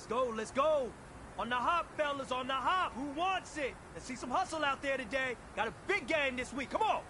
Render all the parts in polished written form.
let's go. On the hop, fellas, on the hop. Who wants it? Let's see some hustle out there today. Got a big game this week. Come on.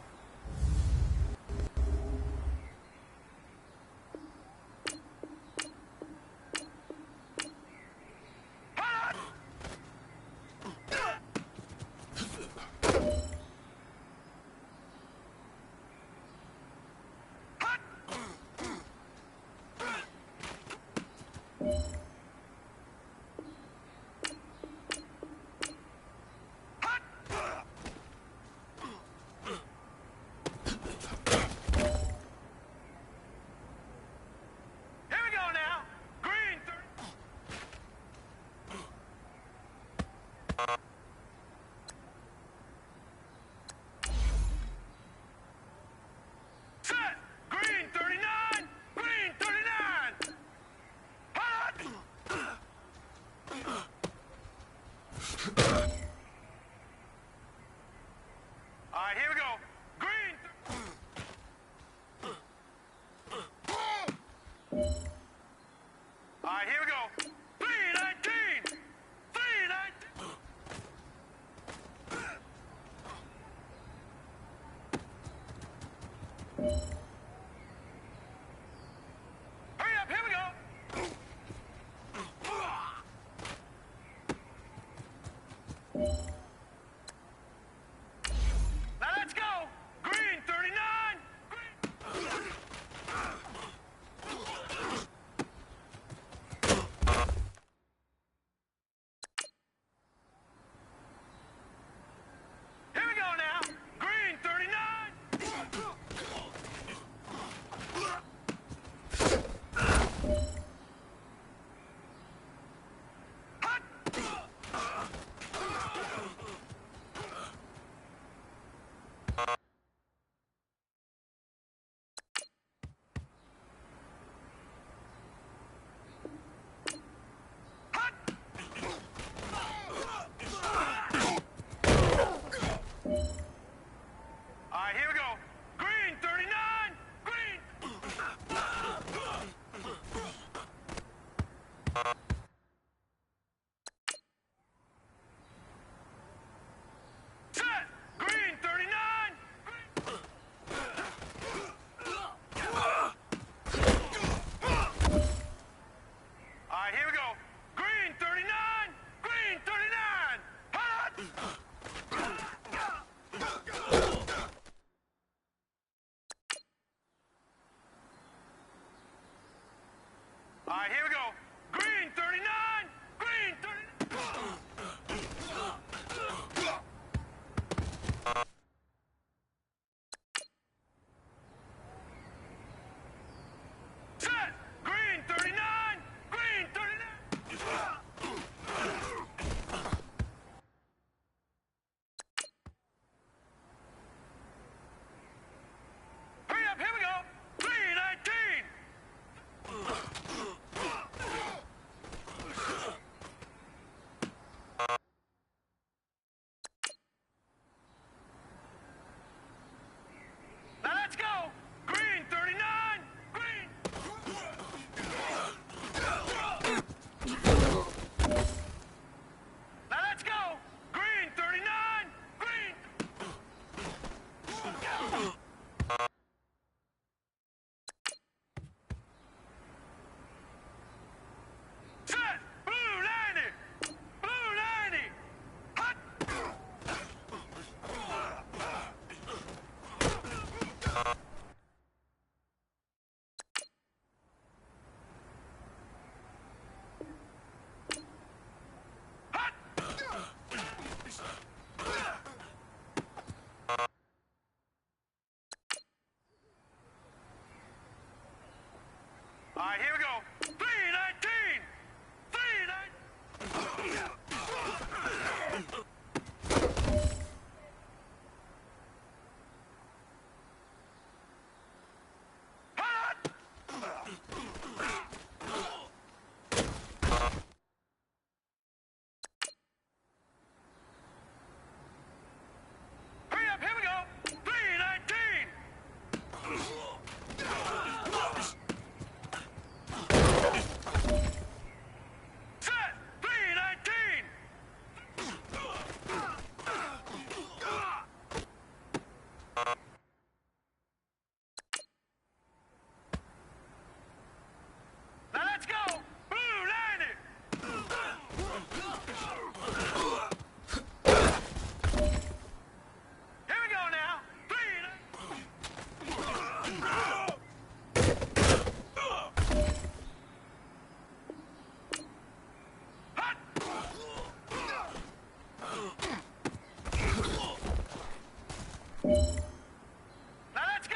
Now let's go!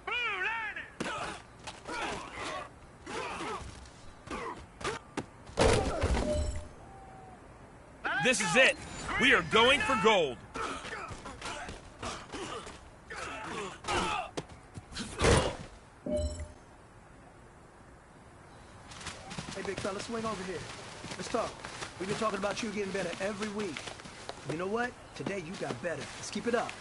Blue landing! This is it. We are going for gold. Hey, big fella, swing over here. Let's talk. We've been talking about you getting better every week. You know what? Today you got better. Let's keep it up.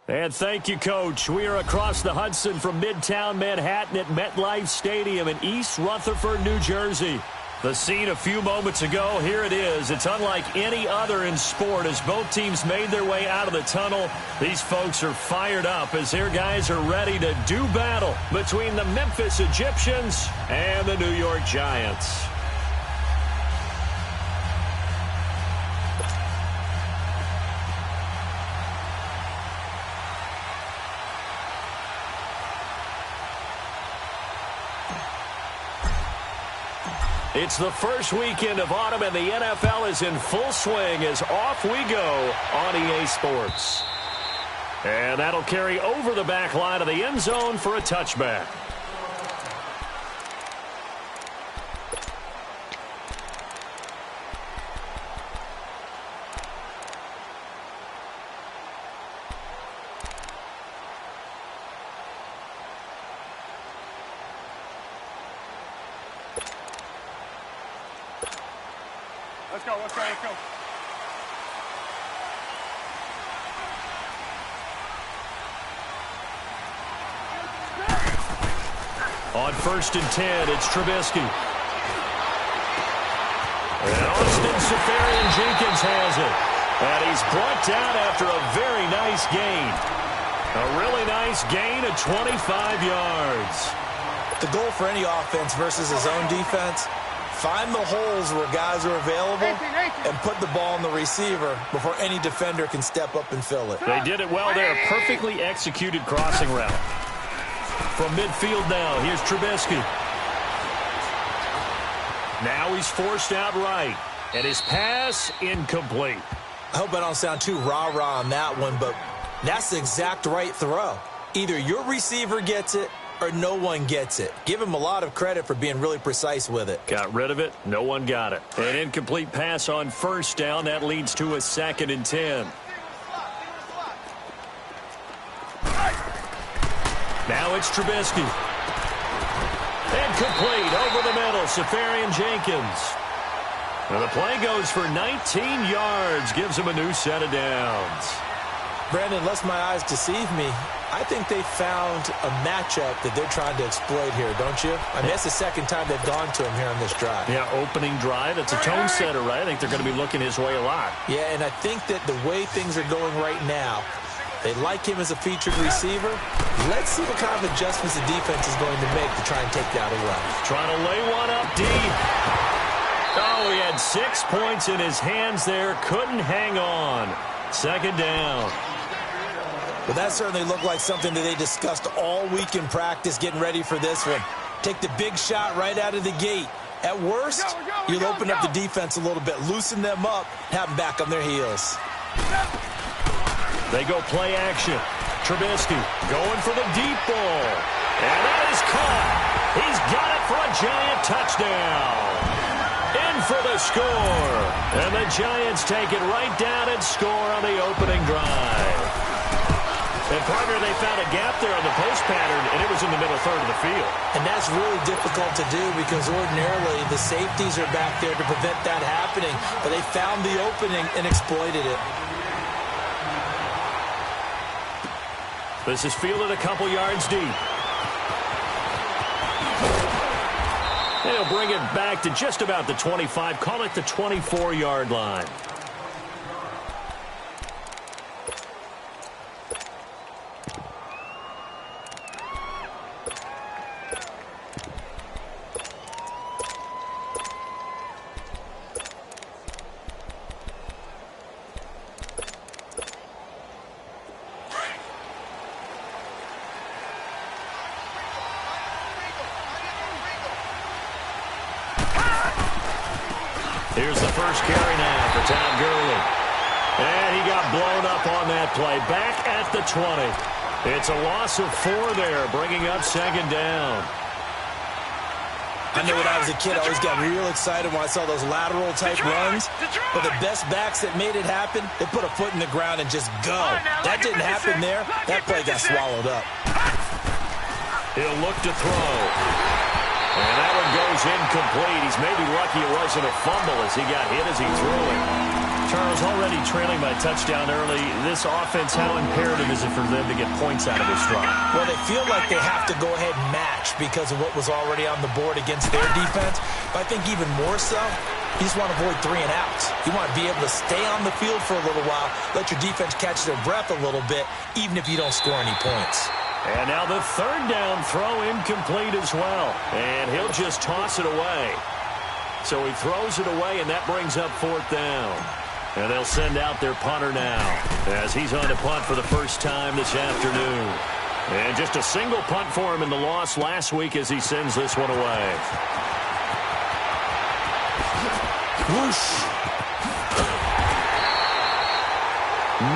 And thank you, Coach. We are across the Hudson from Midtown Manhattan at MetLife Stadium in East Rutherford, New Jersey. The scene a few moments ago, here it is. It's unlike any other in sport as both teams made their way out of the tunnel. These folks are fired up as their guys are ready to do battle between the Memphis Egyptians and the New York Giants. It's the first weekend of autumn, and the NFL is in full swing as off we go on EA Sports. And that'll carry over the back line of the end zone for a touchback. Let's go. On 1st and 10, it's Trubisky. And Austin Seferian-Jenkins has it. And he's brought down after a very nice gain. A really nice gain of 25 yards. The goal for any offense versus his own defense, find the holes where guys are available and put the ball on the receiver before any defender can step up and fill it. They did it well there. Perfectly executed crossing route. From midfield now, here's Trubisky. Now he's forced out right. And his pass incomplete. I hope I don't sound too rah-rah on that one, but that's the exact right throw. Either your receiver gets it or no one gets it. Give him a lot of credit for being really precise with it. Got rid of it. No one got it. An incomplete pass on 1st down. That leads to a 2nd and 10. Now it's Trubisky. Incomplete over the middle. Seferian-Jenkins. Well, the play goes for 19 yards. Gives him a new set of downs. Brandon, lest my eyes deceive me, I think they found a matchup that they're trying to exploit here, don't you? I mean, that's the second time they've gone to him here on this drive. Yeah, opening drive. It's a tone setter, right? I think they're going to be looking his way a lot. Yeah, and I think that the way things are going right now, they like him as a featured receiver. Let's see what kind of adjustments the defense is going to make to try and take that away. Trying to lay one up deep. Oh, he had 6 points in his hands there. Couldn't hang on. 2nd down. But that certainly looked like something that they discussed all week in practice, getting ready for this one. Take the big shot right out of the gate. At worst, you'll open up the defense a little bit, loosen them up, have them back on their heels. They go play action. Trubisky going for the deep ball. And that is caught. He's got it for a Giant touchdown. In for the score. And the Giants take it right down and score on the opening drive. And, partner, they found a gap there on the post pattern, and it was in the middle third of the field. And that's really difficult to do because ordinarily the safeties are back there to prevent that happening. But they found the opening and exploited it. This is fielded a couple yards deep. They'll bring it back to just about the 25. Call it the 24-yard line. Here's the first carry now for Todd Gurley. And he got blown up on that play. Back at the 20. It's a loss of 4 there, bringing up 2nd down. I know when I was a kid, I always got real excited when I saw those lateral-type runs. But the best backs that made it happen, they put a foot in the ground and just go. That didn't happen there. That play got swallowed up. He'll look to throw. And that one goes incomplete. He's maybe lucky it wasn't a fumble as he got hit as he threw it. Charles, already trailing by touchdown early. This offense, how imperative is it for them to get points out of this drive? Well, they feel like they have to go ahead and match because of what was already on the board against their defense. But I think even more so, you just want to avoid 3 and outs. You want to be able to stay on the field for a little while, let your defense catch their breath a little bit, even if you don't score any points. And now the 3rd down throw incomplete as well. And he'll just toss it away. So he throws it away, and that brings up 4th down. And they'll send out their punter now as he's on to punt for the first time this afternoon. And just a single punt for him in the loss last week as he sends this one away. Whoosh.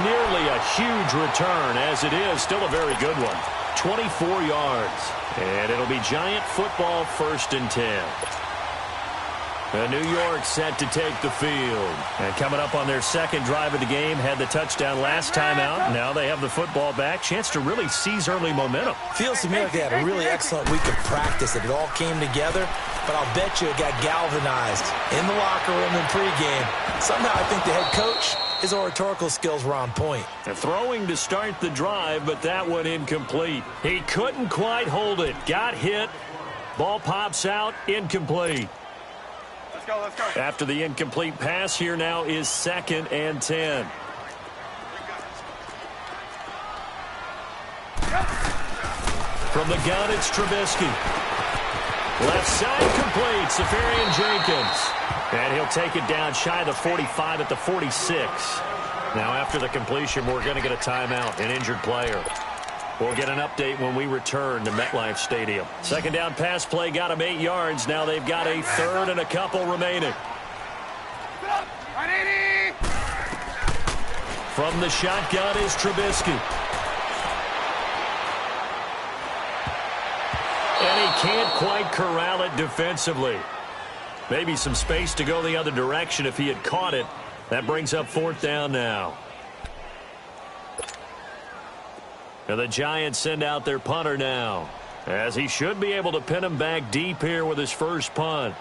Nearly a huge return, as it is. Still a very good one. 24 yards. And it'll be Giant football, 1st and 10. And New York set to take the field. And coming up on their second drive of the game, had the touchdown last time out. Now they have the football back. Chance to really seize early momentum. Feels to me like they had a really excellent week of practice. It all came together, but I'll bet you it got galvanized in the locker room in pregame. Somehow I think the head coach, his oratorical skills were on point. And throwing to start the drive, but that one incomplete. He couldn't quite hold it. Got hit. Ball pops out. Incomplete. Let's go. After the incomplete pass, here now is 2nd and 10. From the gun, it's Trubisky. Left side complete, Safarian Jenkins. And he'll take it down shy of the 45 at the 46. Now after the completion, we're going to get a timeout, an injured player. We'll get an update when we return to MetLife Stadium. Second down pass play got him 8 yards. Now they've got a third and a couple remaining. From the shotgun is Trubisky. And he can't quite corral it defensively. Maybe some space to go the other direction if he had caught it. That brings up 4th down now. And the Giants send out their punter now, as he should be able to pin him back deep here with his first punt.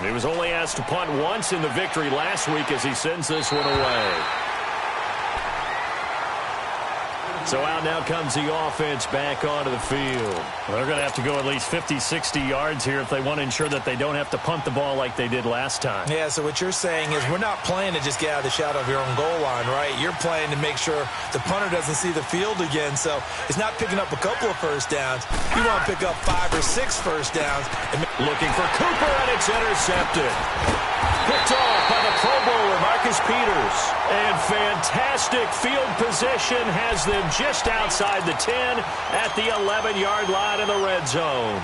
He was only asked to punt once in the victory last week as he sends this one away. So out now comes the offense back onto the field. They're going to have to go at least 50, 60 yards here if they want to ensure that they don't have to punt the ball like they did last time. Yeah, so what you're saying is we're not playing to just get out of the shadow of your own goal line, right? You're playing to make sure the punter doesn't see the field again. So it's not picking up a couple of first downs. You want to pick up 5 or 6 first downs. Looking for Cooper, and it's intercepted. Picked off by the Pro Bowler, Marcus Peters. And fantastic field position has them just outside the 10 at the 11-yard line in the red zone.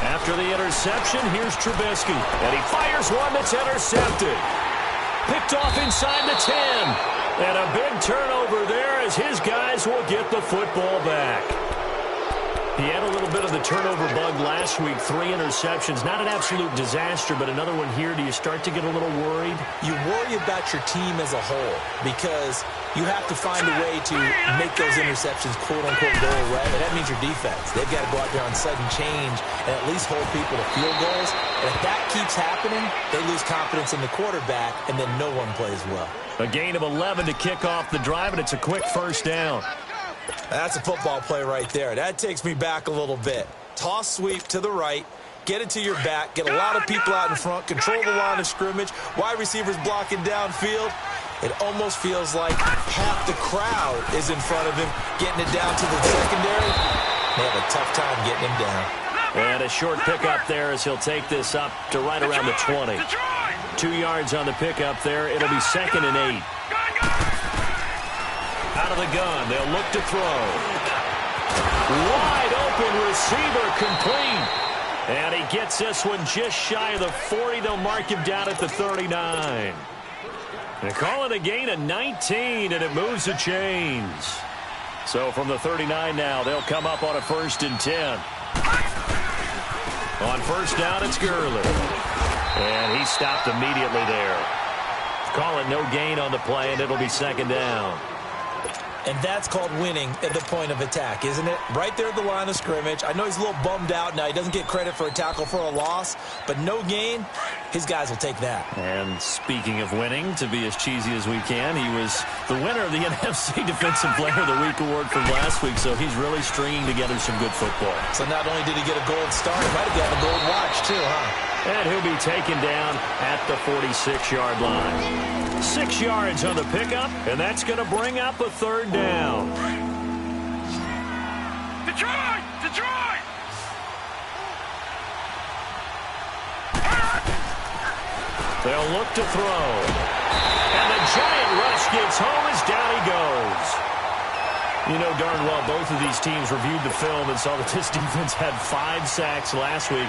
After the interception, here's Trubisky. And he fires one that's intercepted. Picked off inside the 10. And a big turnover there as his guys will get the football back. He had a little bit of the turnover bug last week. 3 interceptions. Not an absolute disaster, but another one here. Do you start to get a little worried? You worry about your team as a whole because you have to find a way to make those interceptions quote-unquote go away. And that means your defense. They've got to go out there on sudden change and at least hold people to field goals. And if that keeps happening, they lose confidence in the quarterback, and then no one plays well. A gain of 11 to kick off the drive, and it's a quick first down. That's a football play right there. That takes me back a little bit. Toss sweep to the right. Get it to your back. Get a lot of people out in front. Control the line of scrimmage. Wide receivers blocking downfield. It almost feels like half the crowd is in front of him, getting it down to the secondary. They have a tough time getting him down. And a short pickup there as he'll take this up to right around the 20. 2 yards on the pickup there. It'll be 2nd and 8. Out of the gun, they'll look to throw. Wide open receiver complete. And he gets this one just shy of the 40. They'll mark him down at the 39. They call it a gain of 19, and it moves the chains. So from the 39 now, they'll come up on a 1st and 10. On first down, it's Gurley. And he stopped immediately there. Call it no gain on the play, and it'll be 2nd down. And that's called winning at the point of attack, isn't it? Right there at the line of scrimmage. I know he's a little bummed out now. He doesn't get credit for a tackle for a loss, but no gain, his guys will take that. And speaking of winning, to be as cheesy as we can, he was the winner of the NFC Defensive Player of the Week award from last week, so he's really stringing together some good football. So not only did he get a gold star, he might have gotten a gold watch too, huh? And he'll be taken down at the 46-yard line. 6 yards on the pickup, and that's going to bring up a 3rd down. Detroit! Detroit! They'll look to throw. And the giant rush gets home as down he goes. You know darn well both of these teams reviewed the film and saw that this defense had 5 sacks last week.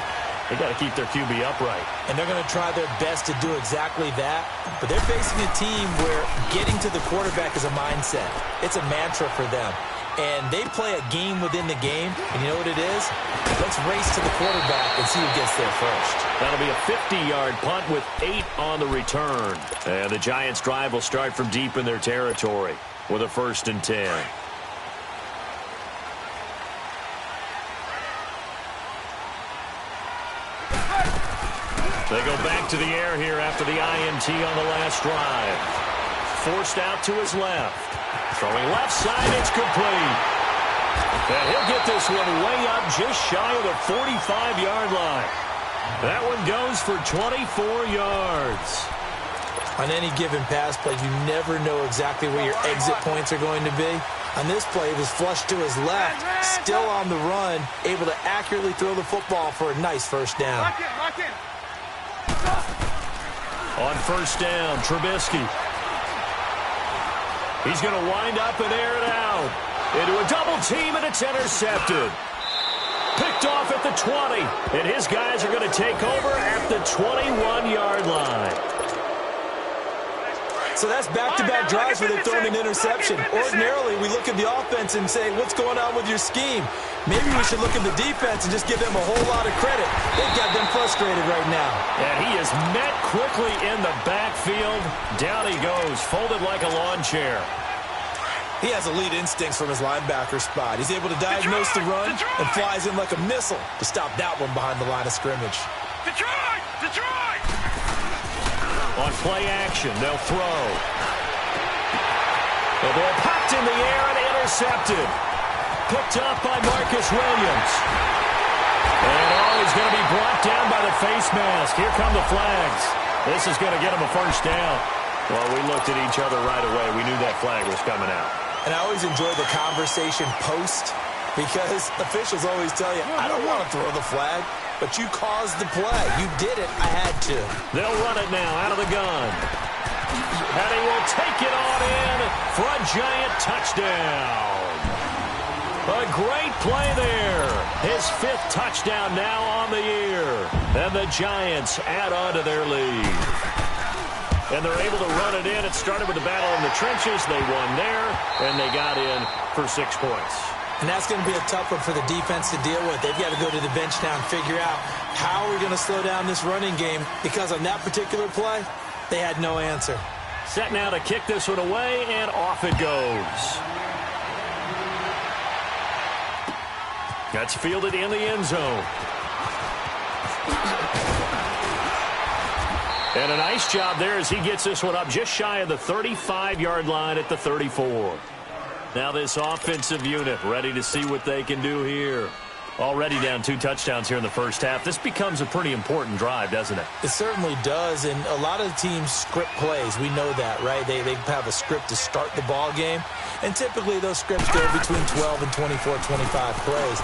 They got to keep their QB upright. And they're going to try their best to do exactly that. But they're facing a team where getting to the quarterback is a mindset. It's a mantra for them. And they play a game within the game. And you know what it is? Let's race to the quarterback and see who gets there first. That'll be a 50-yard punt with 8 on the return. And the Giants' drive will start from deep in their territory with a 1st and 10. They go back to the air here after the INT on the last drive. Forced out to his left. Throwing left side, it's complete. And he'll get this one way up just shy of the 45-yard line. That one goes for 24 yards. On any given pass play, you never know exactly where your exit points are going to be. On this play, he was flushed to his left, still on the run, able to accurately throw the football for a nice 1st down. Lock in. On 1st down, Trubisky. He's going to wind up and air it out. Into a double team, and it's intercepted. Picked off at the 20, and his guys are going to take over at the 21-yard line. So that's back-to-back drives where they've thrown an interception. Ordinarily, we look at the offense and say, what's going on with your scheme? Maybe we should look at the defense and just give them a whole lot of credit. They've got them frustrated right now. And he is met quickly in the backfield. Down he goes, folded like a lawn chair. He has elite instincts from his linebacker spot. He's able to diagnose the run and flies in like a missile to stop that one behind the line of scrimmage. Detroit! On play action, they'll throw. The ball popped in the air and intercepted. Picked up by Marcus Williams. And he's going to be brought down by the face mask. Here come the flags. This is going to get him a 1st down. Well, we looked at each other right away. We knew that flag was coming out. And I always enjoy the conversation post because officials always tell you, I don't want to throw the flag. But you caused the play. You did it. I had to. They'll run it now out of the gun. And he will take it on in for a Giant touchdown. A great play there. His 5th touchdown now on the year. And the Giants add on to their lead. And they're able to run it in. It started with the battle in the trenches. They won there, and they got in for 6 points. And that's going to be a tough one for the defense to deal with. They've got to go to the bench now and figure out how we're going to slow down this running game because on that particular play, they had no answer. Set now to kick this one away, and off it goes. That's fielded in the end zone. And a nice job there as he gets this one up just shy of the 35-yard line at the 34. Now this offensive unit ready to see what they can do here. Already down 2 touchdowns here in the 1st half. This becomes a pretty important drive, doesn't it? It certainly does, and a lot of teams script plays. We know that, right? They have a script to start the ball game, and typically those scripts go between 12 and 24, 25 plays.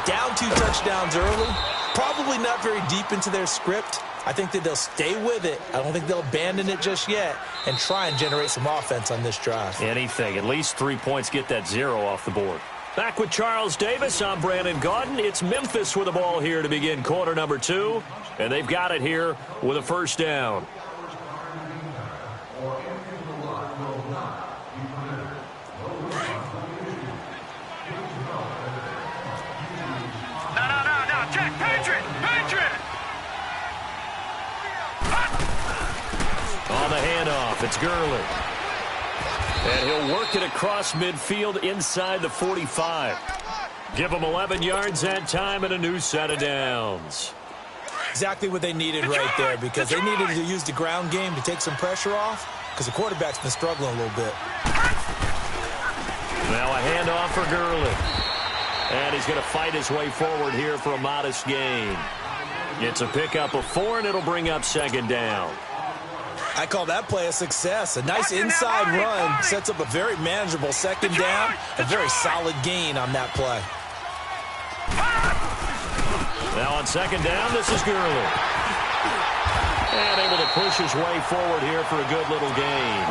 Down 2 touchdowns early, probably not very deep into their script. I think that they'll stay with it. I don't think they'll abandon it just yet and try and generate some offense on this drive. Anything. At least 3 points. Get that 0 off the board. Back with Charles Davis. I'm Brandon Gaudin. It's Memphis with the ball here to begin quarter number 2. And they've got it here with a 1st down. No. Jack, Patriot! On the handoff, it's Gurley. And he'll work it across midfield inside the 45. Give him 11 yards that time and a new set of downs. Exactly what they needed right there because they needed to use the ground game to take some pressure off because the quarterback's been struggling a little bit. Now a handoff for Gurley. And he's going to fight his way forward here for a modest gain. It's a pickup of 4, and it'll bring up 2nd down. I call that play a success. A nice inside run sets up a very manageable 2nd down. A very solid gain on that play. Now on 2nd down, this is Gurley. And able to push his way forward here for a good little gain.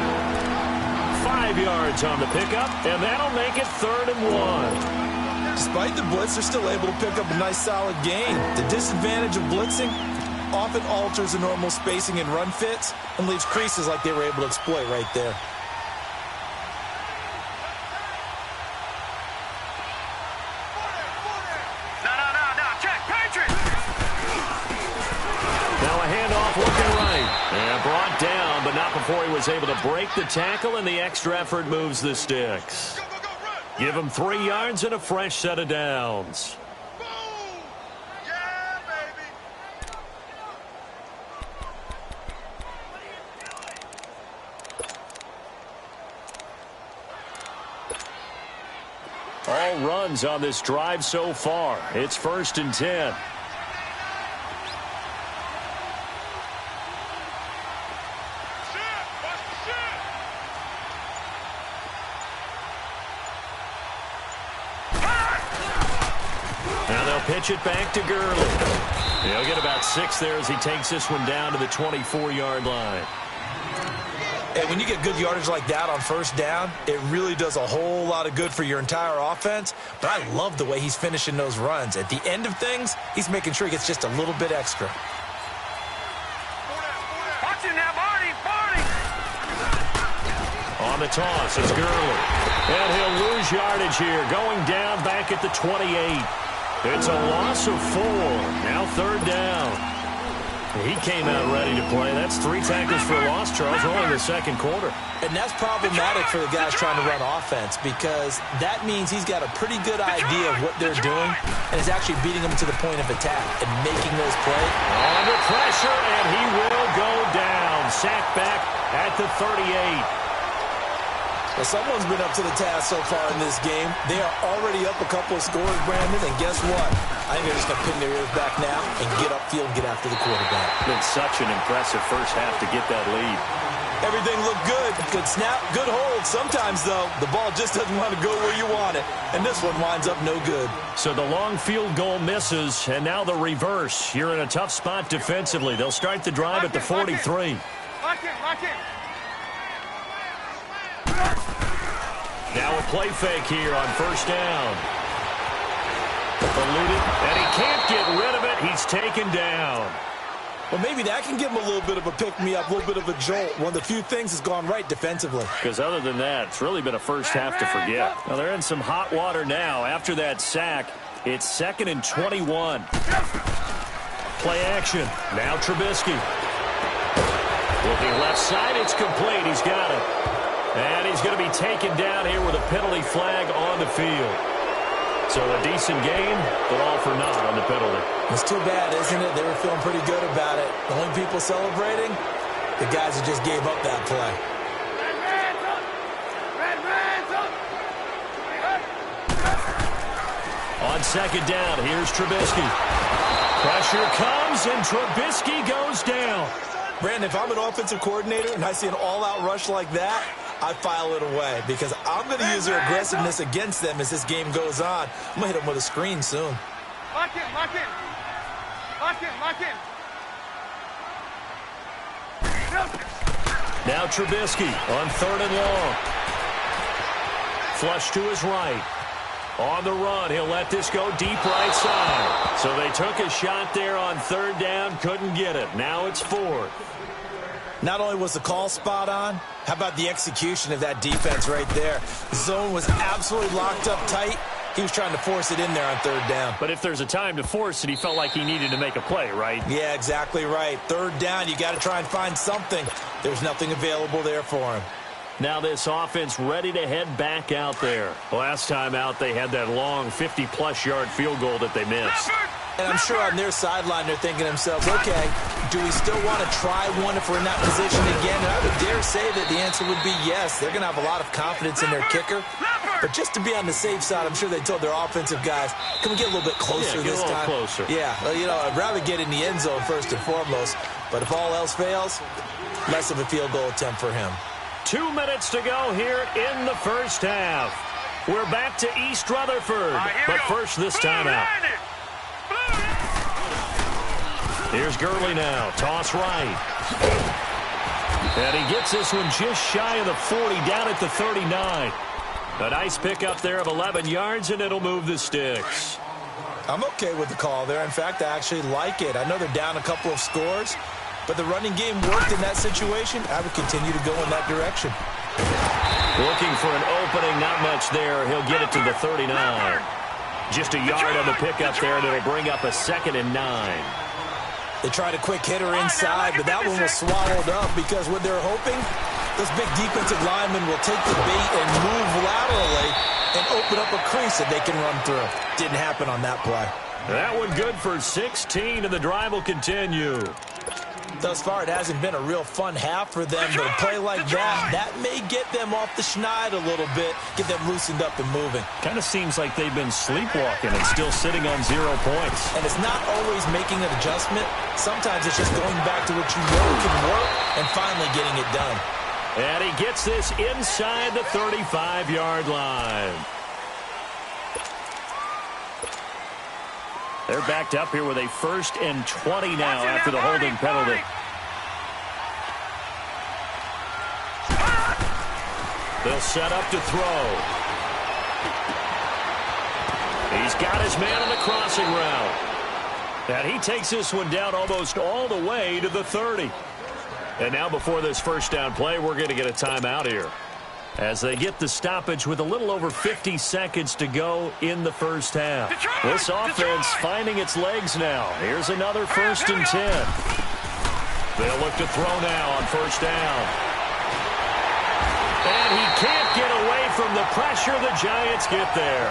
5 yards on the pickup, and that'll make it 3rd and 1. Despite the blitz, they're still able to pick up a nice solid gain. The disadvantage of blitzing often alters the normal spacing and run fits and leaves creases like they were able to exploit right there. Now a handoff looking right. And brought down, but not before he was able to break the tackle, and the extra effort moves the sticks. Give him 3 yards and a fresh set of downs. All runs on this drive so far. It's 1st and 10. Now they'll pitch it back to Gurley. He'll get about 6 there as he takes this one down to the 24-yard line. And when you get good yardage like that on 1st down, it really does a whole lot of good for your entire offense. But I love the way he's finishing those runs. At the end of things, he's making sure he gets just a little bit extra. Watch it now, Barney! On the toss, it's Gurley. And he'll lose yardage here, going down back at the 28. It's a loss of 4. Now 3rd down. He came out ready to play. That's 3 tackles for a loss, Charles, only in the 2nd quarter. And that's problematic for the guys trying to run offense because that means he's got a pretty good idea of what they're doing and is actually beating them to the point of attack and making those plays. Under pressure, and he will go down. Sacked back at the 38. Well, someone's been up to the task so far in this game. They are already up a couple of scores, Brandon, and guess what? I think they're just going to pin their ears back now and get upfield and get after the quarterback. Been such an impressive first half to get that lead. Everything looked good. Good snap, good hold. Sometimes, though, the ball just doesn't want to go where you want it, and this one winds up no good. So the long field goal misses, and now the reverse. You're in a tough spot defensively. They'll start the drive at the 43. Lock in. Now a play fake here on 1st down. Eluded, and he can't get rid of it. He's taken down. Well, maybe that can give him a little bit of a pick-me-up, a little bit of a jolt. One of the few things has gone right defensively. Because other than that, it's really been a first half to forget. Now, they're in some hot water now. After that sack, it's 2nd and 21. Play action. Now Trubisky. Looking left side, it's complete. He's got it. And he's going to be taken down here with a penalty flag on the field. So a decent game, but all for naught on the penalty. It's too bad, isn't it? They were feeling pretty good about it. The only people celebrating, the guys who just gave up that play. On 2nd down, here's Trubisky. Pressure comes, and Trubisky goes down. Brandon, if I'm an offensive coordinator and I see an all-out rush like that, I file it away because I'm going to use their aggressiveness against them as this game goes on. I'm going to hit them with a screen soon. Lock in. Now Trubisky on 3rd and long. Flush to his right. On the run, he'll let this go deep right side. So they took a shot there on 3rd down, couldn't get it. Now it's 4th. Not only was the call spot on, how about the execution of that defense right there? The zone was absolutely locked up tight. He was trying to force it in there on 3rd down. But if there's a time to force it, he felt like he needed to make a play, right? Yeah, exactly right. 3rd down, you got to try and find something. There's nothing available there for him. Now this offense ready to head back out there. Last time out, they had that long 50-plus yard field goal that they missed. And I'm sure on their sideline they're thinking to themselves, okay, do we still want to try one if we're in that position again? And I would dare say that the answer would be yes. They're going to have a lot of confidence in their kicker. But just to be on the safe side, I'm sure they told their offensive guys, can we get a little bit closer this time? Closer. Yeah, well, you know, I'd rather get in the end zone first and foremost. But if all else fails, less of a field goal attempt for him. 2 minutes to go here in the first half. We're back to East Rutherford. But first, this time out. Here's Gurley now. Toss right. And he gets this one just shy of the 40, down at the 39. A nice pickup there of 11 yards, and it'll move the sticks. I'm okay with the call there. In fact, I actually like it. I know they're down a couple of scores, but the running game worked in that situation. I would continue to go in that direction. Looking for an opening, not much there. He'll get it to the 39. Just a yard on the pickup there, and it'll bring up a 2nd and 9. They tried a quick hitter inside, but that one was swallowed up because what they're hoping, those big defensive linemen will take the bait and move laterally and open up a crease that they can run through. Didn't happen on that play. That one good for 16, and the drive will continue. Thus far, it hasn't been a real fun half for them, but a play like that may get them off the schneid a little bit, get them loosened up and moving. Kind of seems like they've been sleepwalking and still sitting on 0 points. And it's not always making an adjustment. Sometimes it's just going back to what you know can work and finally getting it done. And he gets this inside the 35-yard line. They're backed up here with a 1st and 20 now after the holding penalty. They'll set up to throw. He's got his man on the crossing route. And he takes this one down almost all the way to the 30. And now before this first down play, we're going to get a timeout here, as they get the stoppage with a little over 50 seconds to go in the first half. This offense finding its legs now. Here's another 1st and 10. They'll look to throw now on 1st down. And he can't get away from the pressure. The Giants get there.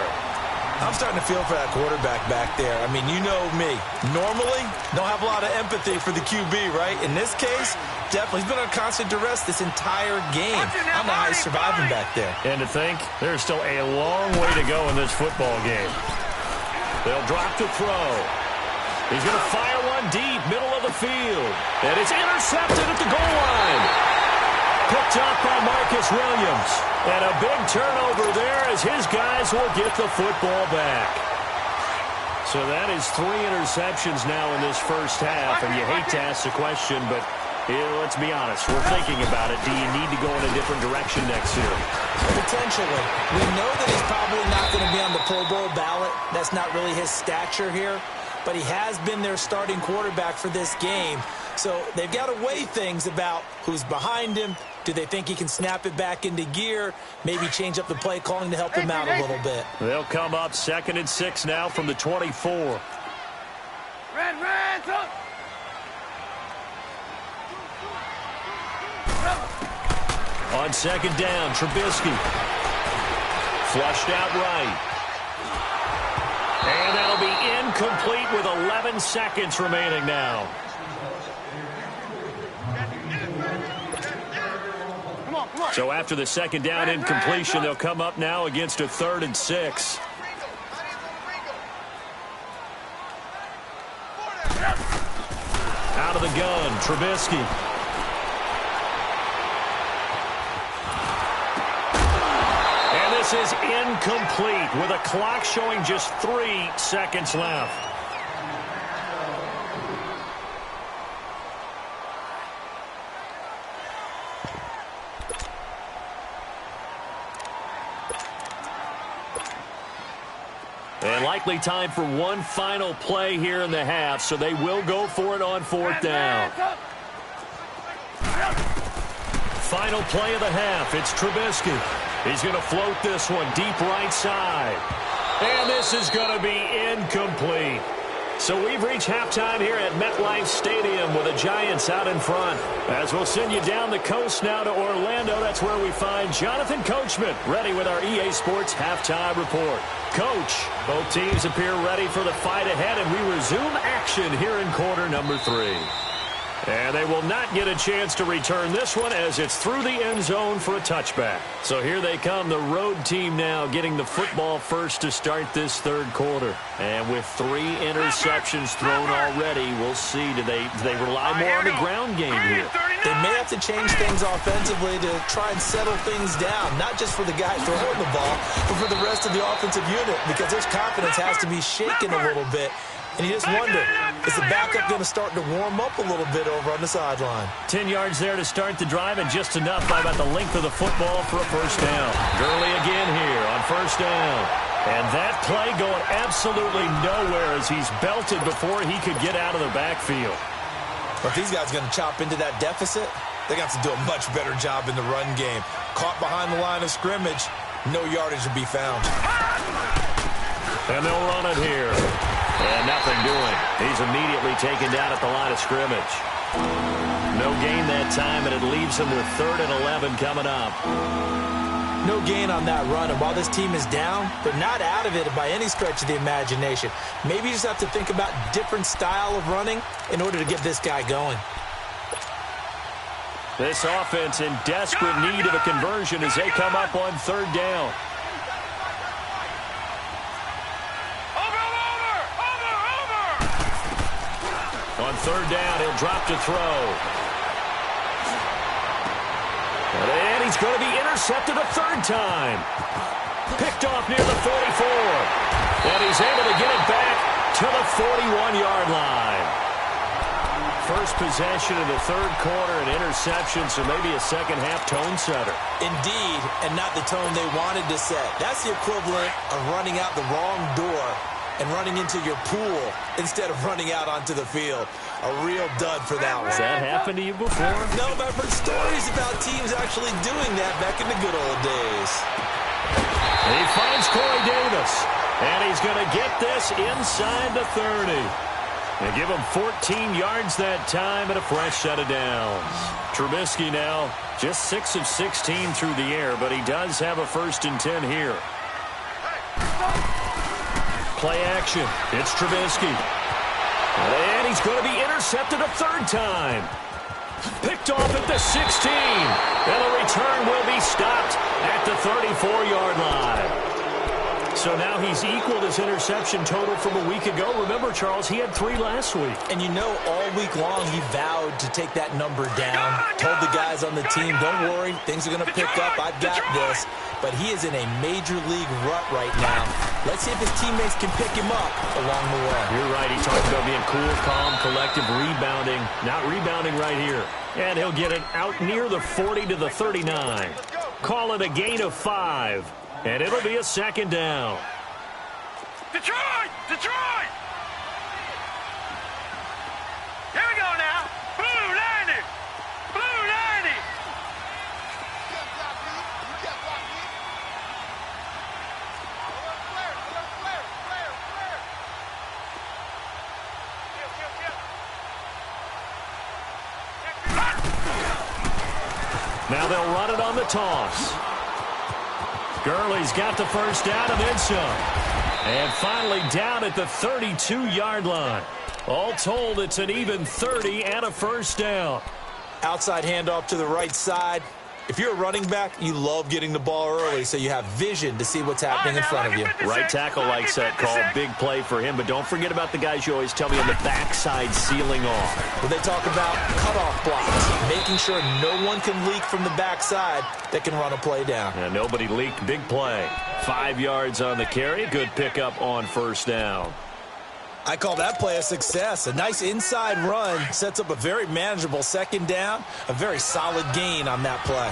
I'm starting to feel for that quarterback back there. I mean, you know me. Normally, don't have a lot of empathy for the QB, right? In this case, definitely. He's been under constant duress this entire game. I don't know how he's surviving back there. And to think, there's still a long way to go in this football game. They'll drop to throw. He's going to fire one deep, middle of the field. And it's intercepted at the goal line. Picked up by Marcus Williams. And a big turnover there as his guys will get the football back. So that is 3 interceptions now in this first half. And you hate to ask the question, but let's be honest. We're thinking about it. Do you need to go in a different direction next year? Potentially. We know that he's probably not going to be on the Pro Bowl ballot. That's not really his stature here. But he has been their starting quarterback for this game. So they've got to weigh things about who's behind him. Do they think he can snap it back into gear? Maybe change up the play calling to help him out a little bit. They'll come up 2nd and 6 now from the 24. On 2nd down, Trubisky. Flushed out right. And that'll be incomplete with 11 seconds remaining now. So after the 2nd down incompletion, they'll come up now against a 3rd and 6. Out of the gun, Trubisky. And this is incomplete with a clock showing just 3 seconds left. And likely time for one final play here in the half, so they will go for it on 4th down. Final play of the half, it's Trubisky. He's going to float this one deep right side. And this is going to be incomplete. So we've reached halftime here at MetLife Stadium with the Giants out in front. As we'll send you down the coast now to Orlando, that's where we find Jonathan Coachman ready with our EA Sports Halftime Report. Coach, both teams appear ready for the fight ahead, and we resume action here in quarter number 3. And they will not get a chance to return this one as it's through the end zone for a touchback. So here they come, the road team now getting the football first to start this 3rd quarter. And with 3 interceptions thrown already, we'll see. Do they rely more on the ground game here? They may have to change things offensively to try and settle things down, not just for the guy throwing the ball, but for the rest of the offensive unit, because his confidence has to be shaken a little bit. And you just wonder, Is the backup going to start to warm up a little bit over on the sideline? 10 yards there to start the drive, and just enough by about the length of the football for a first down. Gurley again here on first down. And that play going absolutely nowhere as he's belted before he could get out of the backfield. But if these guys are going to chop into that deficit, they got to do a much better job in the run game. Caught behind the line of scrimmage, no yardage to be found. And they'll run it here. And nothing doing. He's immediately taken down at the line of scrimmage. No gain that time, and it leaves him with 3rd and 11 coming up. No gain on that run, and while this team is down, they're not out of it by any stretch of the imagination. Maybe you just have to think about different style of running in order to get this guy going. This offense in desperate need of a conversion as they come up on 3rd down. On 3rd down, he'll drop to throw. And he's going to be intercepted a 3rd time. Picked off near the 44. And he's able to get it back to the 41-yard line. First possession of the 3rd quarter, an interception, so maybe a second-half tone setter. Indeed, and not the tone they wanted to set. That's the equivalent of running out the wrong door and running into your pool instead of running out onto the field. A real dud for that one. Has that happened to you before? No, but I've heard stories about teams actually doing that back in the good old days. He finds Corey Davis, and he's going to get this inside the 30. They give him 14 yards that time and a fresh set of downs. Trubisky now just 6 of 16 through the air, but he does have a 1st and 10 here. Play action. It's Trubisky. And he's going to be intercepted a 3rd time. Picked off at the 16. And the return will be stopped at the 34-yard line. So now he's equaled his interception total from a week ago. Remember, Charles, he had 3 last week. And you know, all week long he vowed to take that number down. Told the guys on the team, don't worry, things are going to pick up. I've got this. But he is in a major league rut right now. Let's see if his teammates can pick him up along the way. You're right. He talked about being cool, calm, collective, rebounding. Not rebounding right here. And he'll get it out near the 40 to the 39. Call it a gain of 5. And it'll be a 2nd down. Detroit! Detroit! Here we go now. Blue 90! Blue 90! Now they'll run it on the toss. Gurley's got the first down and then some. And finally down at the 32-yard line. All told, it's an even 30 and a first down. Outside handoff to the right side. If you're a running back, you love getting the ball early so you have vision to see what's happening in front of you. Right tackle likes that call. Big play for him. But don't forget about the guys you always tell me on the backside sealing off. When they talk about cutoff blocks, making sure no one can leak from the backside that can run a play down. Yeah, nobody leaked. Big play. 5 yards on the carry. Good pickup on first down. I call that play a success. A nice inside run sets up a very manageable 2nd down. A very solid gain on that play.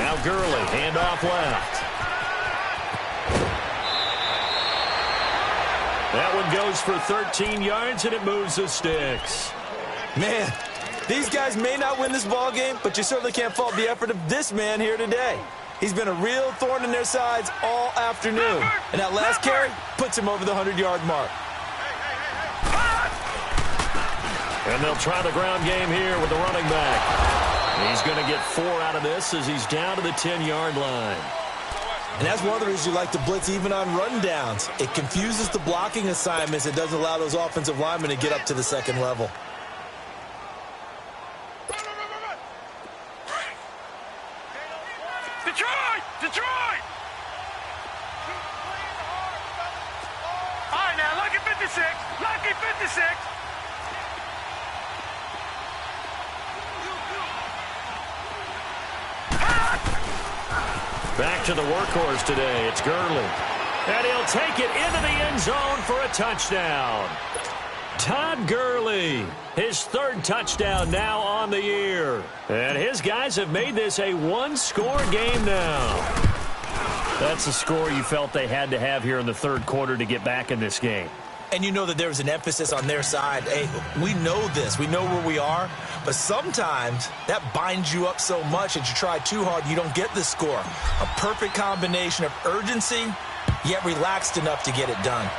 Now Gurley, handoff left. That one goes for 13 yards, and it moves the sticks. Man, these guys may not win this ball game, but you certainly can't fault the effort of this man here today. He's been a real thorn in their sides all afternoon. And that last carry puts him over the 100-yard mark. And they'll try the ground game here with the running back. He's going to get 4 out of this as he's down to the 10-yard line. And that's one of the reasons you like to blitz even on run downs. It confuses the blocking assignments. It doesn't allow those offensive linemen to get up to the 2nd level. Detroit! Detroit! All right, now, lucky 56. Lucky 56. Back to the workhorse today. It's Gurley. And he'll take it into the end zone for a touchdown. Todd Gurley, his third touchdown now on the year. And his guys have made this a one-score game now. That's the score you felt they had to have here in the third quarter to get back in this game. And you know that there was an emphasis on their side. Hey, we know this. We know where we are. But sometimes that binds you up so much that you try too hard, you don't get the score. A perfect combination of urgency, yet relaxed enough to get it done.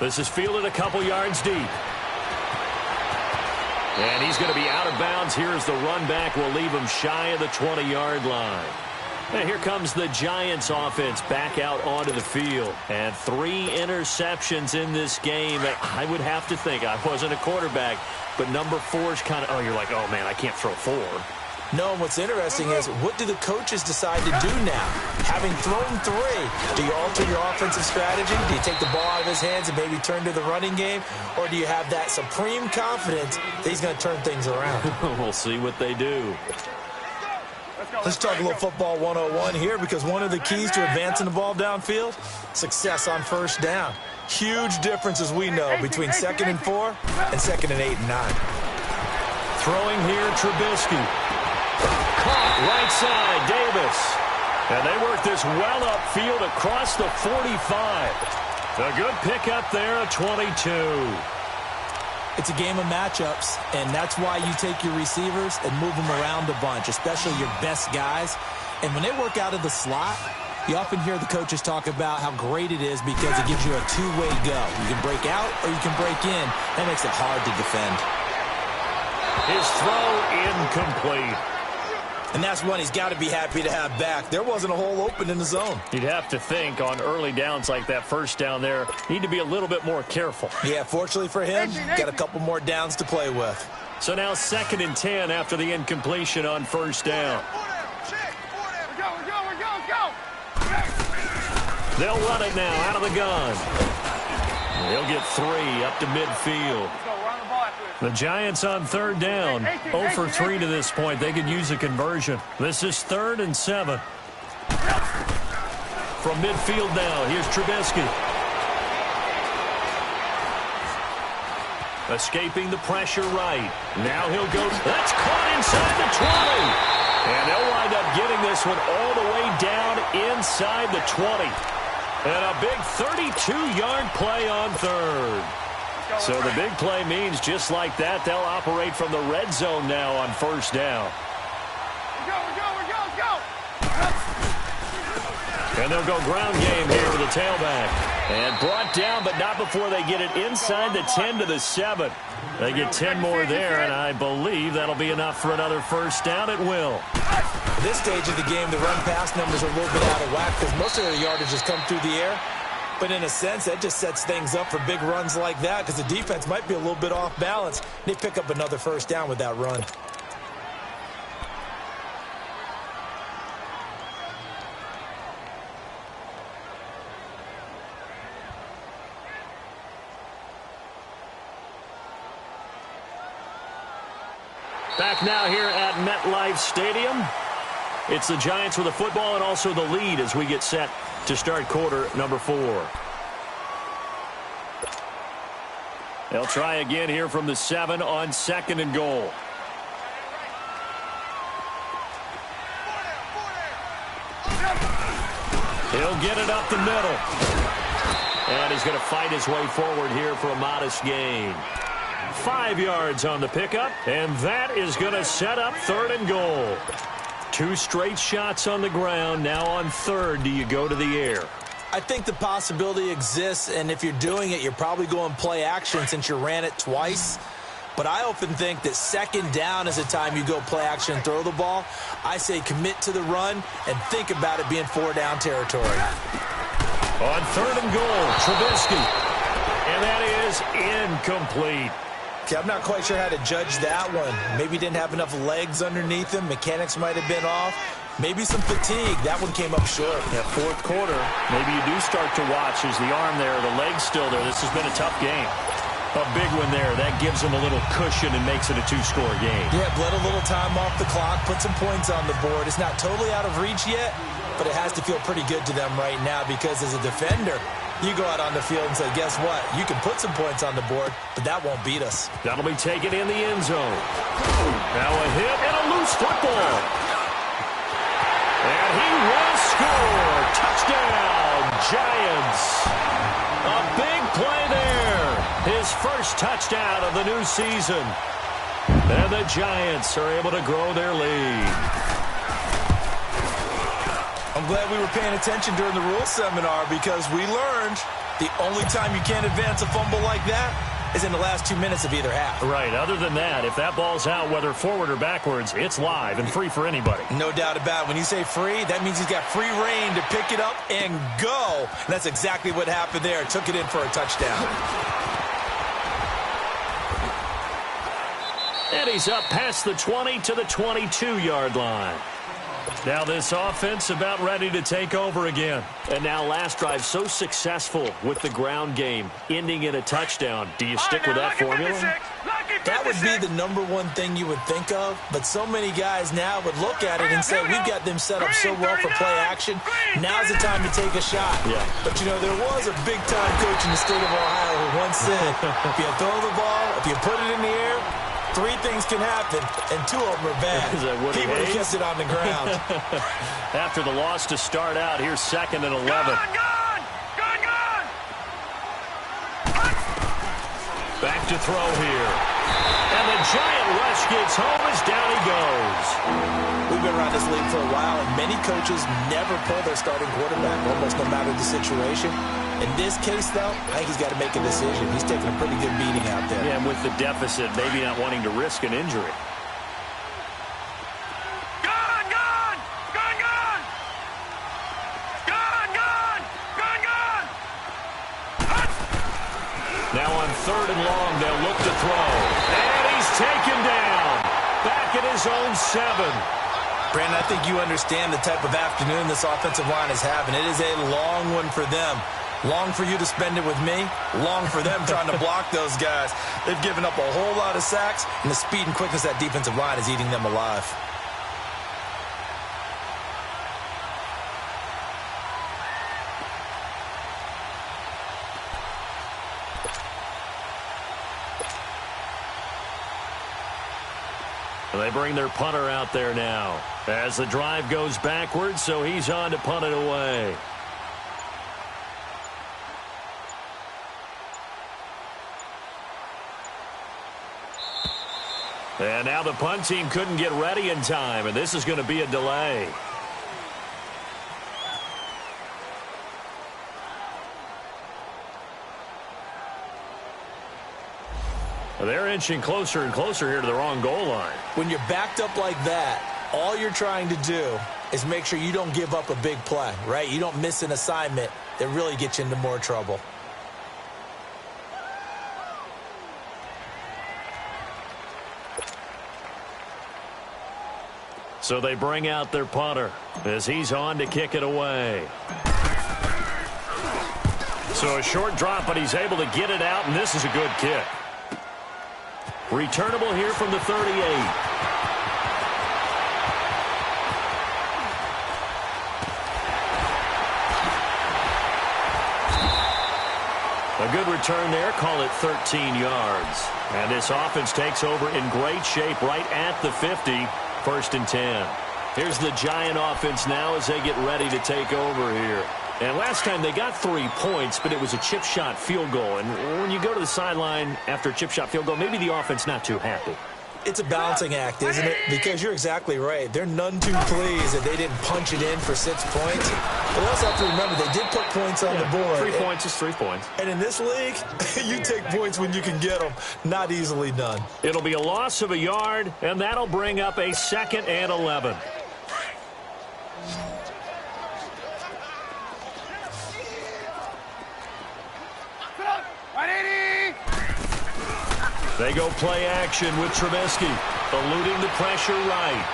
This is fielded a couple yards deep. And he's going to be out of bounds. Here's the run back. Will leave him shy of the 20-yard line. And here comes the Giants offense back out onto the field. And 3 interceptions in this game. I would have to think, I wasn't a quarterback, but number 4 is kind of, oh, you're like, oh, man, I can't throw 4. No, and what's interesting is, what do the coaches decide to do now? Having thrown 3, do you alter your offensive strategy? Do you take the ball out of his hands and maybe turn to the running game? Or do you have that supreme confidence that he's going to turn things around? We'll see what they do. Let's talk a little football 101 here, because one of the keys to advancing the ball downfield, success on first down. Huge difference, as we know, between 2nd and 4 and 2nd and 8 and 9. Throwing here, Trubisky. Caught right side, Davis. And they work this well upfield across the 45. A good pickup there, a 22. It's a game of matchups, and that's why you take your receivers and move them around a bunch, especially your best guys. And when they work out of the slot, you often hear the coaches talk about how great it is because it gives you a two-way go. You can break out or you can break in. That makes it hard to defend. His throw incomplete. And that's one he's got to be happy to have back. There wasn't a hole open in the zone. You'd have to think on early downs like that first down there, need to be a little bit more careful. Yeah, fortunately for him, got a couple more downs to play with. So now 2nd and 10 after the incompletion on first down. They'll run it now out of the gun. They'll get 3 up to midfield. The Giants on third down. 0 for 3 to this point. They could use a conversion. This is 3rd and 7. From midfield now, here's Trubisky. Escaping the pressure right. Now he'll go. That's caught inside the 20. And they'll wind up getting this one all the way down inside the 20. And a big 32-yard play on third. So the big play means just like that, they'll operate from the red zone now on first down. And they'll go ground game here with the tailback. And brought down, but not before they get it inside the 10 to the 7. They get 10 more there, and I believe that'll be enough for another first down. It will. At this stage of the game, the run-pass numbers are a little bit out of whack because most of their yardage has come through the air. But in a sense, that just sets things up for big runs like that because the defense might be a little bit off balance. They pick up another first down with that run. Back now here at MetLife Stadium. It's the Giants with the football and also the lead as we get set to start quarter number 4. They'll try again here from the 7 on 2nd and goal. He'll get it up the middle. And he's going to fight his way forward here for a modest gain. 5 yards on the pickup, and that is going to set up 3rd and goal. 2 straight shots on the ground. Now on 3rd, do you go to the air? I think the possibility exists, and if you're doing it, you're probably going play action since you ran it twice. But I often think that 2nd down is the time you go play action and throw the ball. I say commit to the run and think about it being 4-down territory. On 3rd and goal, Trubisky. And that is incomplete. Okay, I'm not quite sure how to judge that one. Maybe didn't have enough legs underneath him. Mechanics might have been off. Maybe some fatigue. That one came up short. Yeah, 4th quarter, maybe you do start to watch. Is the arm there, the leg's still there? This has been a tough game. A big one there. That gives them a little cushion and makes it a two-score game. Yeah, bled a little time off the clock, put some points on the board. It's not totally out of reach yet, but it has to feel pretty good to them right now because as a defender, you go out on the field and say, guess what? You can put some points on the board, but that won't beat us. That'll be taken in the end zone. Now a hit and a loose football. And he will score. Touchdown, Giants. A big play there. His first touchdown of the new season. And the Giants are able to grow their lead. I'm glad we were paying attention during the rules seminar because we learned the only time you can't advance a fumble like that is in the last 2 minutes of either half. Right. Other than that, if that ball's out, whether forward or backwards, it's live and free for anybody. No doubt about it. When you say free, that means he's got free reign to pick it up and go. And that's exactly what happened there. Took it in for a touchdown. And he's up past the 20 to the 22-yard line. Now this offense about ready to take over again. And now last drive so successful with the ground game, ending in a touchdown. Do you stick with that formula? That would be the number one thing you would think of, but so many guys now would look at it and say, we've got them set up so well for play action. Now's the time to take a shot. Yeah. But, you know, there was a big-time coach in the state of Ohio who once said, if you throw the ball, if you put it in the air, 3 things can happen, and 2 of them are bad. He would have kept it on the ground. After the loss to start out, here's 2nd and 11. Gone! Back to throw here. And the Giant rush gets home as down he goes. We've been around this league for a while, and many coaches never pull their starting quarterback, almost no matter the situation. In this case, though, I think he's got to make a decision. He's taking a pretty good beating out there. Yeah, and with the deficit, maybe not wanting to risk an injury. Now on 3rd and long, they'll look to throw. And he's taken down. Back at his own 7. Brandon, I think you understand the type of afternoon this offensive line is having. It is a long one for them. Long for you to spend it with me. Long for them trying to block those guys. They've given up a whole lot of sacks, and the speed and quickness of that defensive line is eating them alive. They bring their punter out there now as the drive goes backwards, so he's on to punt it away. And now the punt team couldn't get ready in time, and this is going to be a delay. They're inching closer and closer here to their own goal line. When you're backed up like that, all you're trying to do is make sure you don't give up a big play, right? You don't miss an assignment that really gets you into more trouble. So they bring out their punter as he's on to kick it away. So a short drop, but he's able to get it out, and this is a good kick. Returnable here from the 38. A good return there, call it 13 yards. And this offense takes over in great shape right at the 50, 1st and 10. Here's the Giant offense now as they get ready to take over here. And last time they got 3 points, but it was a chip shot field goal. And when you go to the sideline after a chip shot field goal, maybe the offense not too happy. It's a balancing act, isn't it? Because you're exactly right. They're none too pleased that they didn't punch it in for 6 points. But they also have to remember they did put points on the board. 3 points is 3 points. And in this league, you take points when you can get them. Not easily done. It'll be a loss of a yard, and that'll bring up a 2nd and 11. They go play action with Trubisky, eluding the pressure right.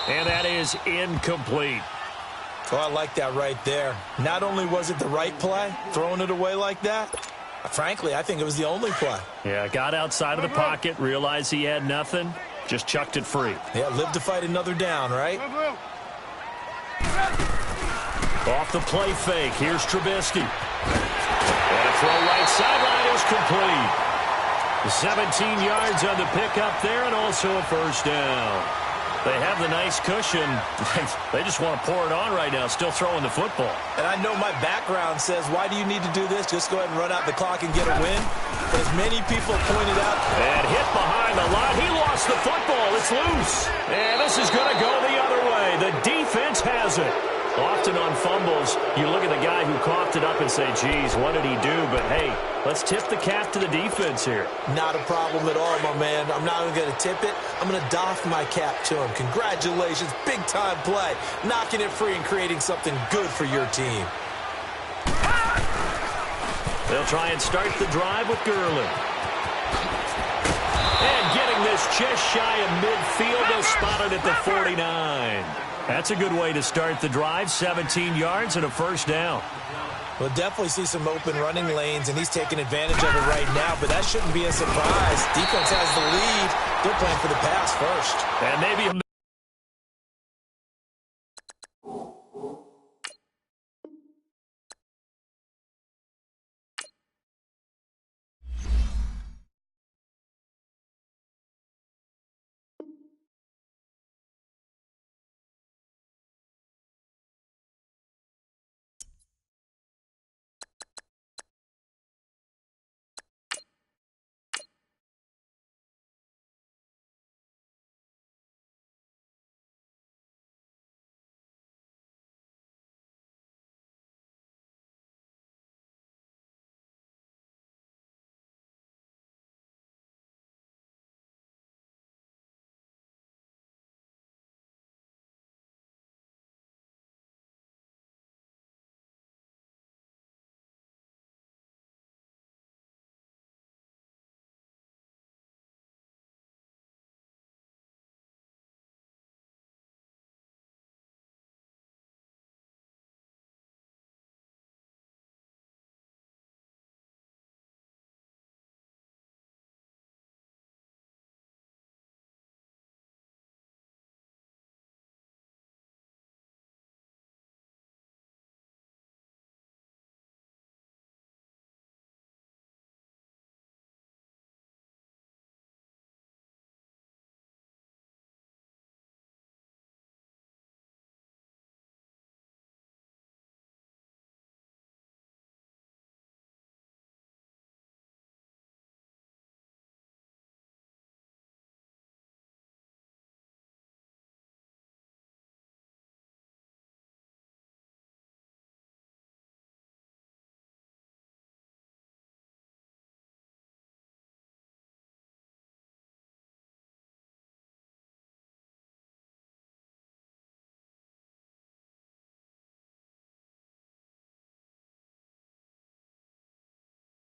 And that is incomplete. Oh, I like that right there. Not only was it the right play, throwing it away like that, Frankly, I think it was the only play. Yeah, got outside of the pocket, realized he had nothing, just chucked it free. Yeah, live to fight another down, right? Off the play fake, here's Trubisky. And a throw right sideline is complete. 17 yards on the pickup there and also a first down. They have the nice cushion. They just want to pour it on right now, still throwing the football. And I know my background says, why do you need to do this? Just go ahead and run out the clock and get a win. But as many people pointed out. And hit behind the line. He lost the football. It's loose. And this is going to go the other way. The defense has it. Often on fumbles, you look at the guy who coughed it up and say, geez, what did he do? But, hey, let's tip the cap to the defense here. Not a problem at all, my man. I'm not even going to tip it. I'm going to doff my cap to him. Congratulations. Big-time play. Knocking it free and creating something good for your team. They'll try and start the drive with Gurley. And getting this just shy of midfield. They'll spot it at the 49. That's a good way to start the drive. 17 yards and a first down. We'll definitely see some open running lanes, and he's taking advantage of it right now, but that shouldn't be a surprise. Defense has the lead. They're playing for the pass first. And maybe